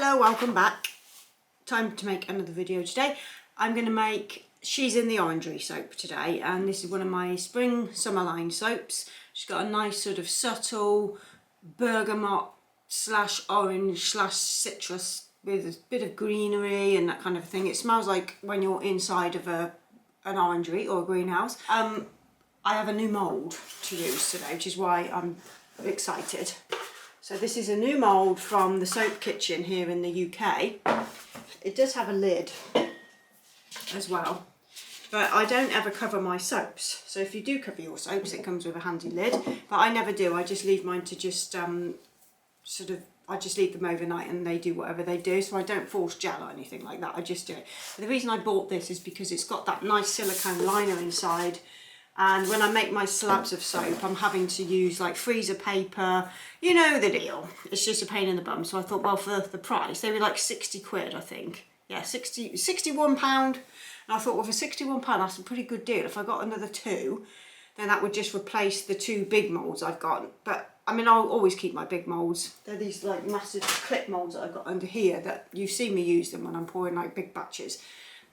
Hello, welcome back. Time to make another video today. I'm going to make She's in the Orangery soap today, and this is one of my spring summer line soaps. She's got a nice sort of subtle bergamot slash orange slash citrus with a bit of greenery and that kind of thing. It smells like when you're inside of an orangery or a greenhouse. I have a new mould to use today, which is why I'm excited. So this is a new mould from the Soap Kitchen here in the UK. It does have a lid as well, but I don't ever cover my soaps. So if you do cover your soaps, it comes with a handy lid, but I never do. I just leave mine to just I just leave them overnight and they do whatever they do. So I don't force gel or anything like that. I just do it. But the reason I bought this is because it's got that nice silicone liner inside. And when I make my slabs of soap, I'm having to use like freezer paper, you know the deal. It's just a pain in the bum. So I thought, well, for the price, they were like 60 quid, I think. Yeah, 61 pound. And I thought, well, for 61 pound, that's a pretty good deal. If I got another two, then that would just replace the two big moulds I've got. But I mean, I'll always keep my big moulds. They're these like massive clip moulds that I've got under here that you see me use them when I'm pouring like big batches.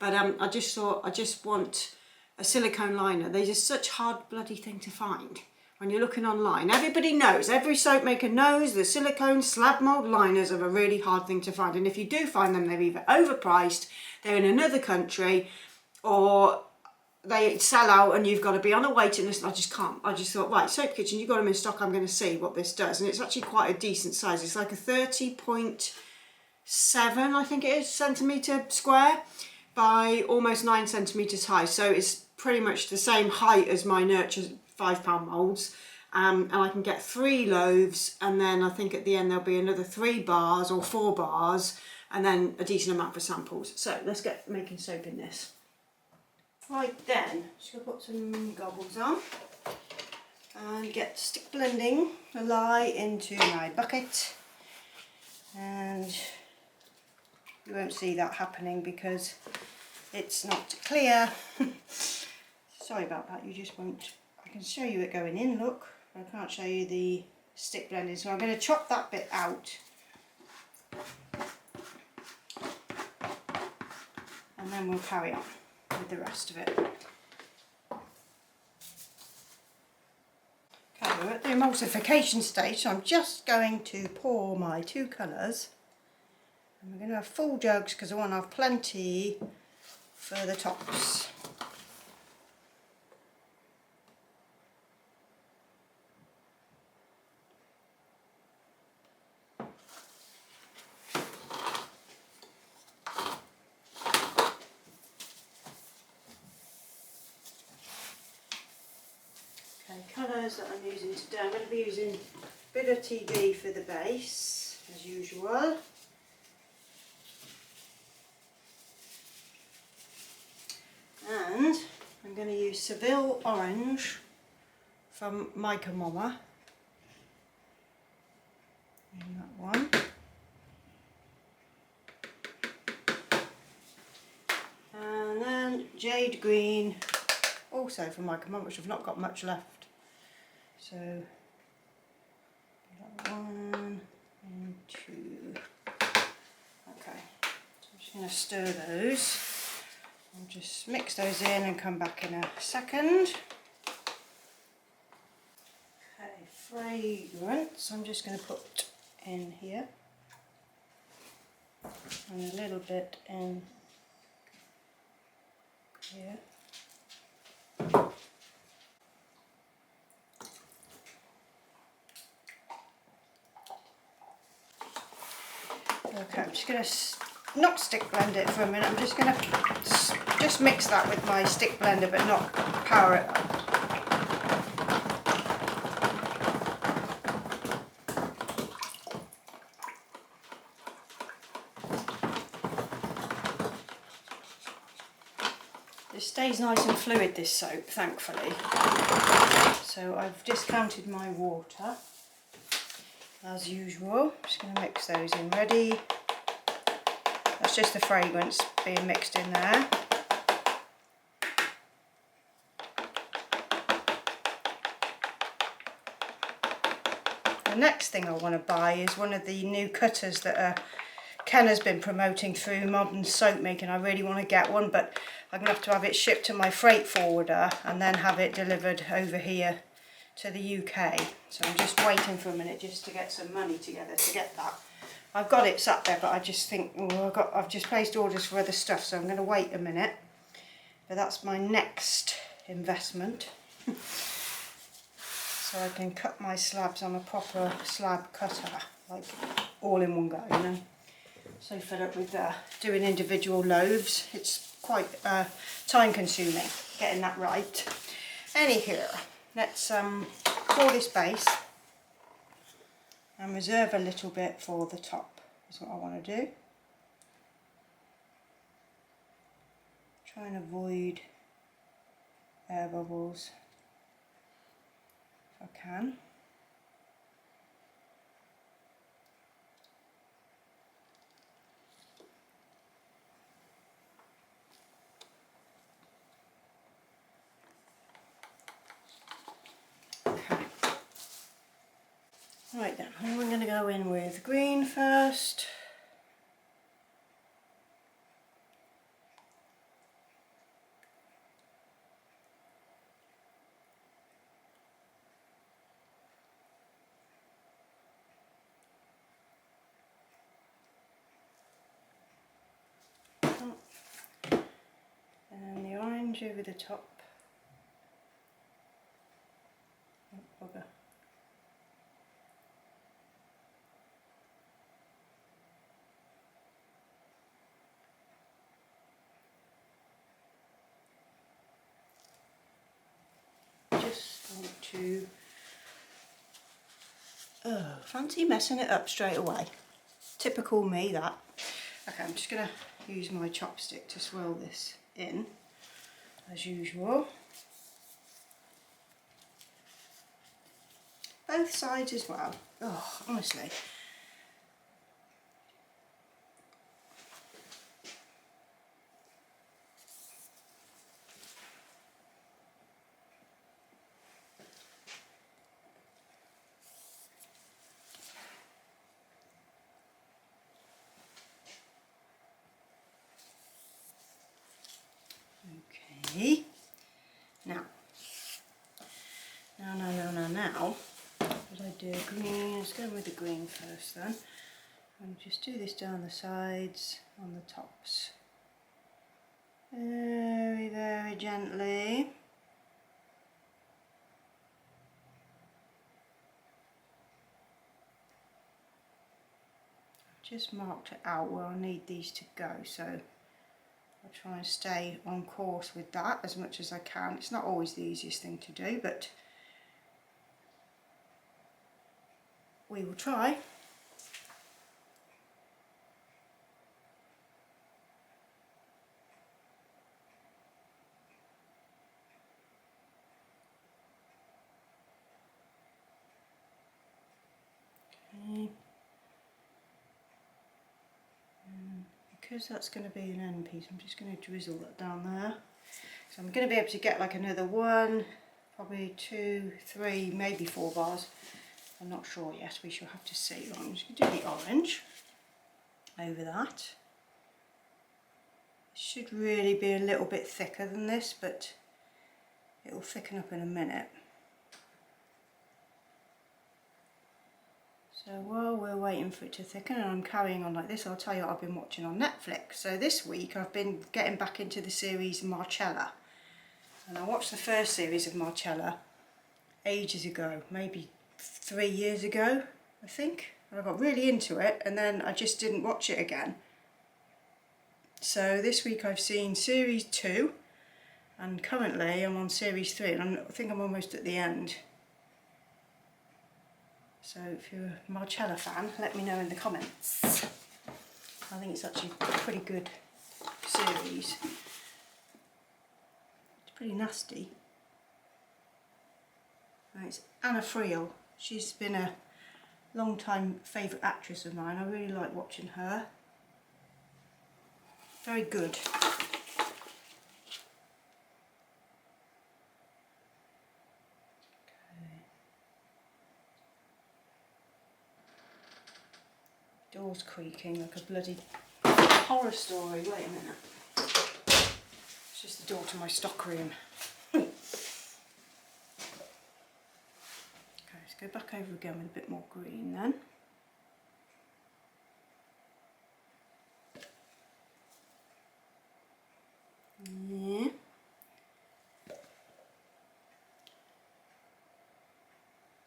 But I just thought, I just want a silicone liner. They're just such hard bloody thing to find when you're looking online. Everybody knows, every soap maker knows the silicone slab mould liners are a really hard thing to find, and if you do find them, they're either overpriced, they're in another country, or they sell out and you've got to be on a waiting list. I just can't. I just thought, right, Soap Kitchen, you've got them in stock, I'm going to see what this does. And it's actually quite a decent size. It's like a 30.7, I think it is, centimetre square by almost 9 centimetres high. So it's pretty much the same height as my Nurture £5 moulds. And I can get 3 loaves, and then I think at the end there'll be another 3 bars or 4 bars, and then a decent amount for samples. So let's get making soap in this. Right then, just going to put some goggles on and get stick blending the lye into my bucket. And you won't see that happening because it's not clear. Sorry about that, you just won't. I can show you it going in, look, but I can't show you the stick blending. So I'm going to chop that bit out. And then we'll carry on with the rest of it. Okay, we're at the emulsification stage, so I'm just going to pour my 2 colours. And we're going to have full jugs because I want to have plenty for the tops. Colours that I'm using today, I'm going to be using a bit of TV for the base, as usual. And I'm going to use Seville Orange from Mica Mama. In that one. And then Jade Green, also from Mica Mama, which I've not got much left. So, that 1 and 2. Okay, so I'm just going to stir those. I'll just mix those in and come back in a second. Okay, fragrance, I'm just going to put in here. And a little bit in here. Okay, I'm just going to not stick blend it for a minute. I'm just going to just mix that with my stick blender, but not power it up. It stays nice and fluid, this soap, thankfully. So I've discounted my water. As usual, just going to mix those in ready. That's just the fragrance being mixed in there. The next thing I want to buy is one of the new cutters that are Ken has been promoting through Modern Soap Making. I really want to get one, but I'm going to have it shipped to my freight forwarder and then have it delivered over here to the UK. So I'm just waiting for a minute just to get some money together to get that. I've got it sat there, but I just think, oh, I've just placed orders for other stuff, so I'm going to wait a minute. But that's my next investment. So I can cut my slabs on a proper slab cutter, like all in one go, you know. So fed up with doing individual loaves. It's quite time consuming getting that right. Anywho, let's pour this base and reserve a little bit for the top is what I want to do. Try and avoid air bubbles if I can. Right then, I'm going to go in with green first. And the orange over the top. Oh, bugger. Just want to fancy messing it up straight away. Typical me, that. Okay, I'm just going to use my chopstick to swirl this in, as usual. Both sides as well. Oh, honestly. Okay. Now. What did I do? Green. Let's go with the green first then. And just do this down the sides, on the tops. Very, very gently. Just marked it out where I need these to go, so I'll try and stay on course with that as much as I can. It's not always the easiest thing to do, but we will try. Okay. Because that's going to be an end piece, I'm just going to drizzle that down there. So I'm going to be able to get like another 1, probably 2, 3, maybe 4 bars. I'm not sure yet, we shall have to see. I'm just going to do the orange over that. It should really be a little bit thicker than this, but it will thicken up in a minute. So while we're waiting for it to thicken and I'm carrying on like this, I'll tell you what I've been watching on Netflix. So this week I've been getting back into the series Marcella. And I watched the first series of Marcella ages ago, maybe 3 years ago, I think. And I got really into it and then I just didn't watch it again. So this week I've seen series 2 and currently I'm on series 3 and I think I'm almost at the end. So if you're a Marcella fan, let me know in the comments. I think it's actually a pretty good series. It's pretty nasty. And it's Anna Friel. She's been a long time favourite actress of mine. I really like watching her. Very good. Door's creaking like a bloody horror story. Wait a minute. It's just the door to my stock room. Okay, let's go back over again with a bit more green then. Yeah.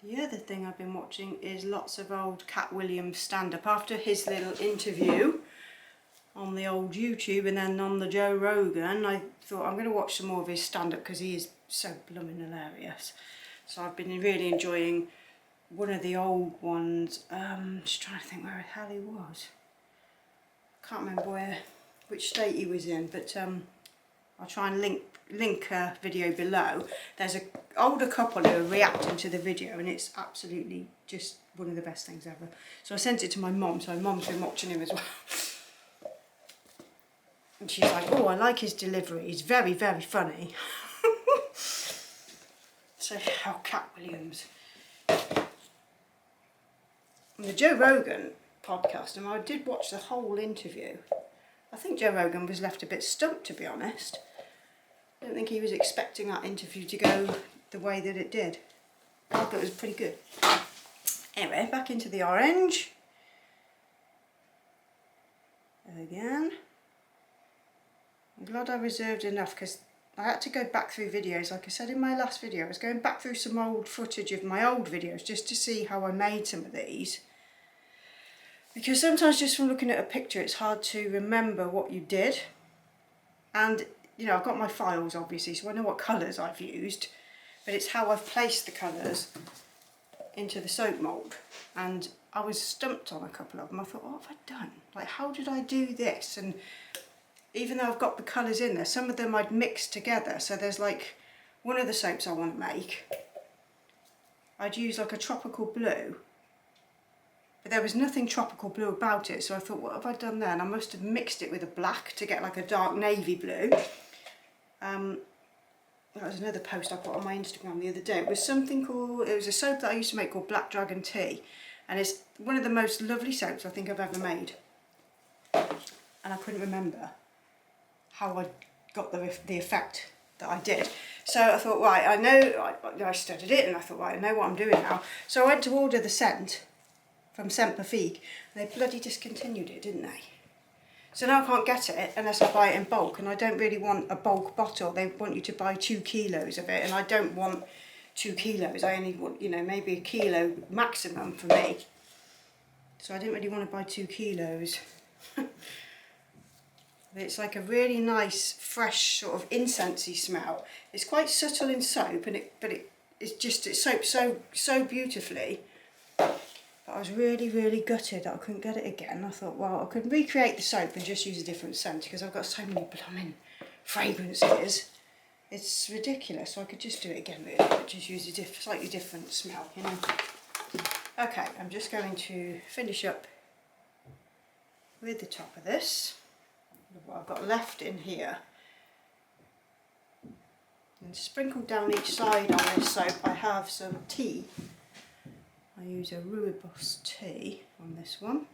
The other thing I've been watching is lots of old Cat Williams stand-up after his little interview on the old YouTube and then on the Joe Rogan. I thought I'm going to watch some more of his stand-up because he is so blooming hilarious. So I've been really enjoying one of the old ones. Just trying to think where the hell he was. Can't remember which state he was in, but I'll try and link a video below. There's an older couple who are reacting to the video and it's absolutely just one of the best things ever. So I sent it to my mum, so my mum's been watching him as well. And she's like, oh, I like his delivery, he's very, very funny. So, oh, Cat Williams. And the Joe Rogan podcast, and I did watch the whole interview. I think Joe Rogan was left a bit stumped, to be honest. I don't think he was expecting that interview to go the way that it did. I thought it was pretty good. Anyway, back into the orange. Again. I'm glad I reserved enough because I had to go back through videos. Like I said in my last video, I was going back through some old footage of my old videos just to see how I made some of these. Because sometimes just from looking at a picture it's hard to remember what you did. And you know, I've got my files obviously, so I know what colours I've used, but it's how I've placed the colours into the soap mould. And I was stumped on a couple of them. I thought, what have I done? Like, how did I do this? And even though I've got the colours in there, some of them I'd mixed together. So there's like, one of the soaps I want to make, I'd use like a tropical blue, but there was nothing tropical blue about it. So I thought, what have I done there? And I must have mixed it with a black to get like a dark navy blue. That was another post I put on my Instagram the other day. It was something called, it was a soap that I used to make called Black Dragon Tea. And it's one of the most lovely soaps I think I've ever made. And I couldn't remember how I got the effect that I did. So I thought, right, I know, I studied it and I thought, right, I know what I'm doing now. So I went to order the scent from Scent Perfig, and they bloody discontinued it, didn't they? So now I can't get it unless I buy it in bulk, and I don't really want a bulk bottle. They want you to buy 2 kilos of it, and I don't want 2 kilos. I only want, you know, maybe a kilo maximum for me. So I didn't really want to buy 2 kilos. It's like a really nice, fresh, sort of incensey smell. It's quite subtle in soap, and it soaks so beautifully. But I was really, really gutted that I couldn't get it again. I thought, well, I could recreate the soap and just use a different scent because I've got so many blooming fragrances. It's ridiculous. So I could just do it again, really, but just use a slightly different smell, you know. Okay, I'm just going to finish up with the top of this. What I've got left in here, and sprinkled down each side on this soap I have some tea. I use a rooibos tea on this one.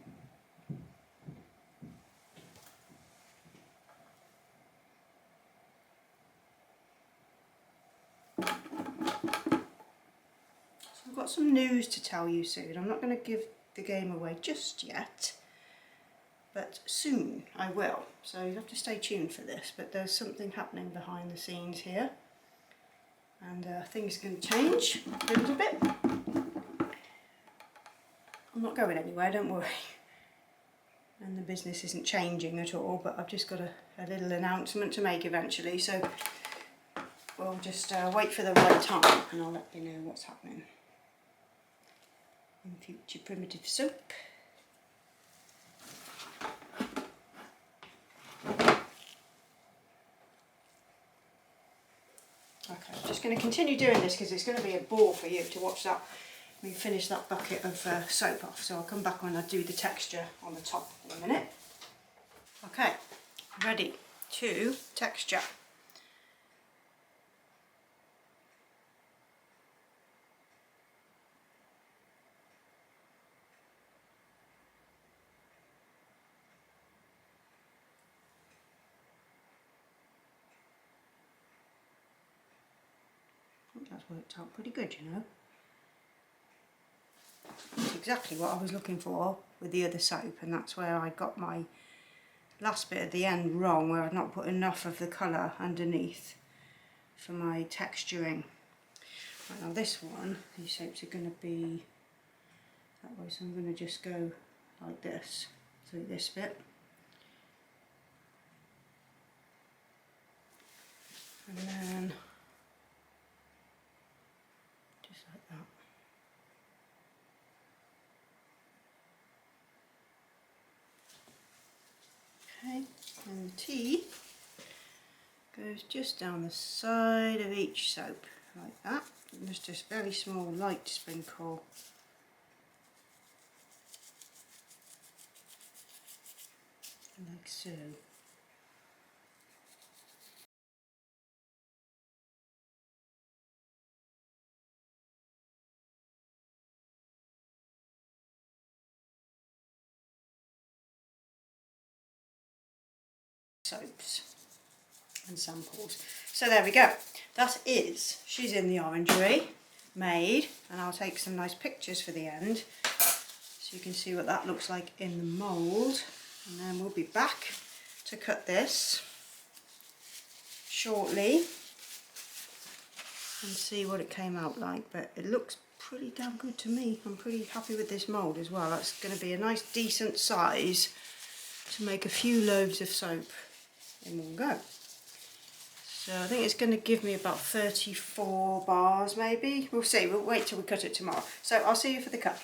So I've got some news to tell you soon. I'm not going to give the game away just yet, but soon I will. So you have to stay tuned for this, but there's something happening behind the scenes here, and things are going to change a little bit. I'm not going anywhere, don't worry. And the business isn't changing at all, but I've just got a little announcement to make eventually, so we'll just wait for the right time and I'll let you know what's happening in future primitive soap. Okay, I'm just going to continue doing this because it's going to be a bore for you to watch that. We finish that bucket of soap off, so I'll come back when I do the texture on the top in a minute. Okay, ready to texture. worked out pretty good, you know. That's exactly what I was looking for with the other soap, and that's where I got my last bit at the end wrong, where I've not put enough of the colour underneath for my texturing. Right, now this one, these soaps are going to be that way, so I'm going to just go like this through this bit. And then just like that. Okay, and the tea goes just down the side of each soap, like that. And just a very small light sprinkle. Like so. Soaps and samples. So there we go. That is She's in the Orangery made, and I'll take some nice pictures for the end so you can see what that looks like in the mould, and then we'll be back to cut this shortly and see what it came out like. But it looks pretty damn good to me. I'm pretty happy with this mould as well. That's going to be a nice decent size to make a few loaves of soap in one go. So I think it's going to give me about 34 bars maybe. We'll see, we'll wait till we cut it tomorrow. So I'll see you for the cut.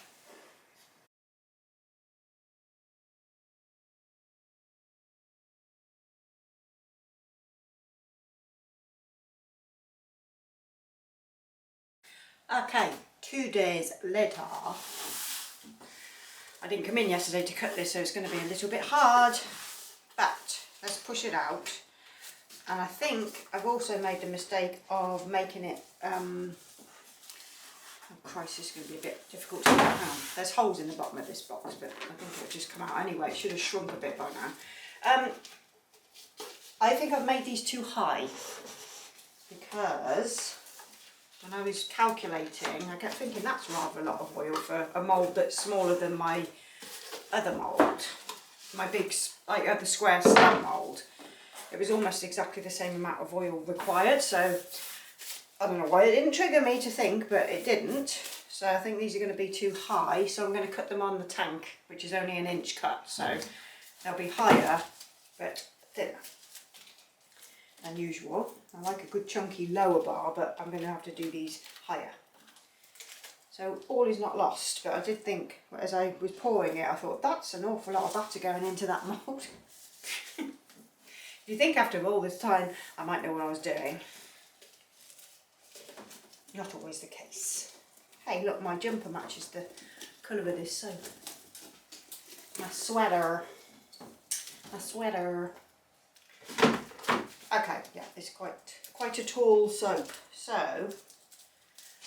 Okay, 2 days later. I didn't come in yesterday to cut this, so it's going to be a little bit hard, but let's push it out. And I think I've also made the mistake of making it, oh Christ, this is going to be a bit difficult to get out. There's holes in the bottom of this box, but I think it'll just come out anyway. It should have shrunk a bit by now. I think I've made these too high, because when I was calculating, I kept thinking that's rather a lot of oil for a mould that's smaller than my other mould, my big, like other square slab mould. It was almost exactly the same amount of oil required, so I don't know why it didn't trigger me to think, but it didn't. So I think these are going to be too high, so I'm going to cut them on the tank, which is only an inch cut, so they'll be higher but thinner than usual. I like a good chunky lower bar, but I'm going to have to do these higher. So all is not lost, but I did think, as I was pouring it, I thought that's an awful lot of batter going into that mould. If you think after all this time I might know what I was doing, not always the case. Hey look, my jumper matches the colour of this soap. My sweater. My sweater. Okay, yeah, it's quite a tall soap. So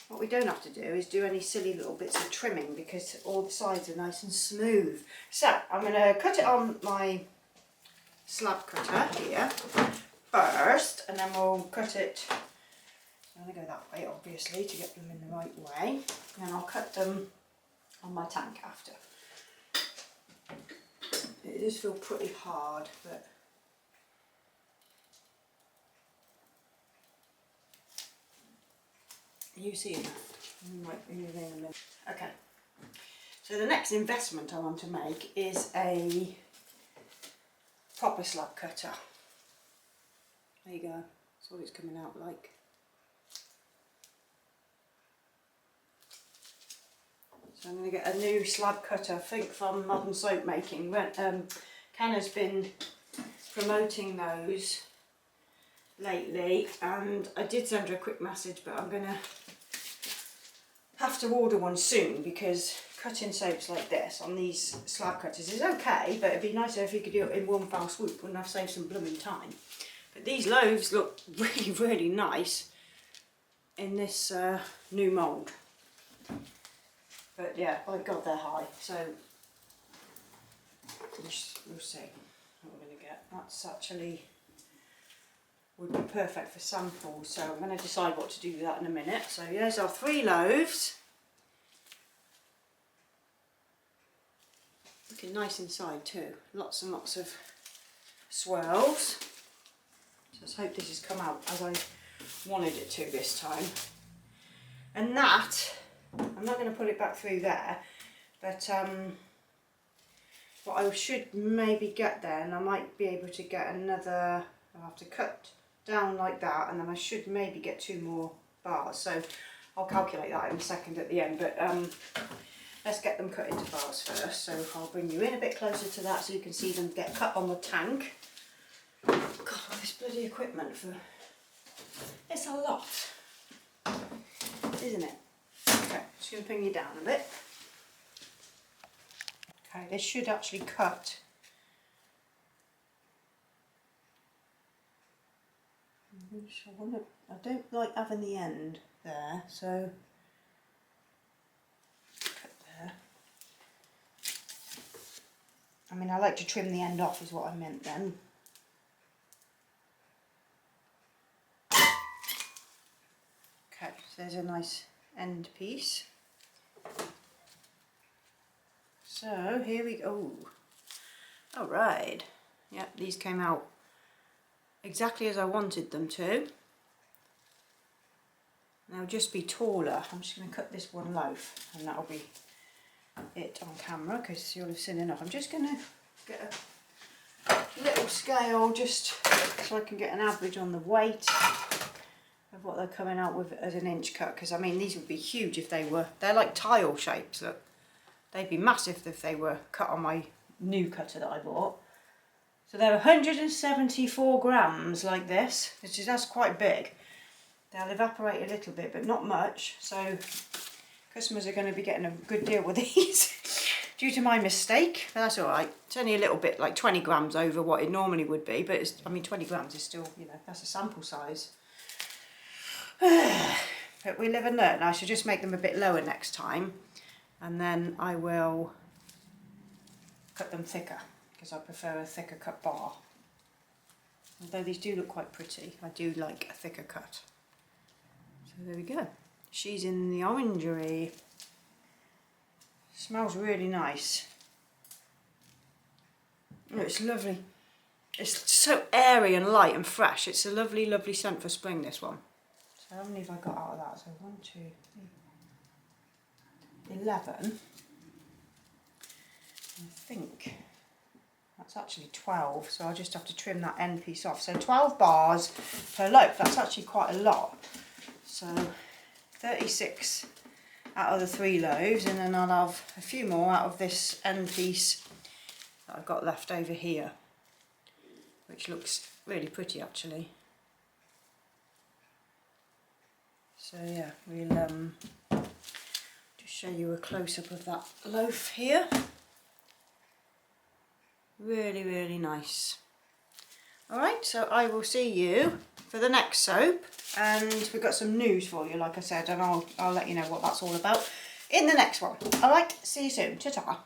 what we don't have to do is do any silly little bits of trimming, because all the sides are nice and smooth. So I'm going to cut it on my slab cutter here first, and then we'll cut it. I'm going to go that way obviously to get them in the right way, and I'll cut them on my tank after. It does feel pretty hard, but you see it. Okay, so the next investment I want to make is a proper slab cutter. There you go, that's what it's coming out like. So I'm going to get a new slab cutter, I think from Modern Soap Making. Ken has been promoting those lately, and I did send her a quick message, but I'm going to have to order one soon, because cutting soaps like this on these slab cutters is okay, but it'd be nicer if you could do it in one foul swoop. Wouldn't have saved some blooming time. But these loaves look really, really nice in this new mould. But yeah, by God, they're high, so we'll see what we're going to get. That's actually would be perfect for samples. So I'm going to decide what to do with that in a minute. So there's our 3 loaves. Looking nice inside too. Lots and lots of swirls. So let's hope this has come out as I wanted it to this time. And that, I'm not going to put it back through there, but what I should maybe get there, and I might be able to get another, I'll have to cut down like that, and then I should maybe get 2 more bars. So I'll calculate that in a second at the end, but let's get them cut into bars first. So I'll bring you in a bit closer to that so you can see them get cut on the tank. God, this bloody equipment for, it's a lot, isn't it? Okay, just going to bring you down a bit. Okay, this should actually cut. I don't like having the end there, so cut there. I mean, I like to trim the end off is what I meant then. Okay, so there's a nice end piece. So here we go. All right. Yep, these came out exactly as I wanted them to. They'll just be taller. I'm just going to cut this 1 loaf and that'll be it on camera because you'll have seen enough. I'm just going to get a little scale just so I can get an average on the weight of what they're coming out with as an inch cut, because I mean these would be huge if they were, they're like tile shapes, look. They'd be massive if they were cut on my new cutter that I bought. So they're 174 grams like this, that's quite big. They'll evaporate a little bit, but not much. So customers are going to be getting a good deal with these due to my mistake. But that's all right. It's only a little bit, like 20 grams over what it normally would be. But it's, I mean, 20 grams is still, you know, that's a sample size. But we live and learn. I should just make them a bit lower next time. And then I will cut them thicker, because I prefer a thicker cut bar. Although these do look quite pretty, I do like a thicker cut. So there we go. She's in the Orangery. Smells really nice. Oh, it's lovely. It's so airy and light and fresh. It's a lovely, lovely scent for spring, this one. So how many have I got out of that? So 1, 2, 3, 11. I think that's actually 12, so I'll just have to trim that end piece off. So 12 bars per loaf, that's actually quite a lot. So 36 out of the 3 loaves, and then I'll have a few more out of this end piece that I've got left over here, which looks really pretty actually. So yeah, we'll just show you a close-up of that loaf here. Really, really nice. Alright, so I will see you for the next soap, and we've got some news for you, like I said, and I'll let you know what that's all about in the next one. Alright, see you soon. Ta-ta.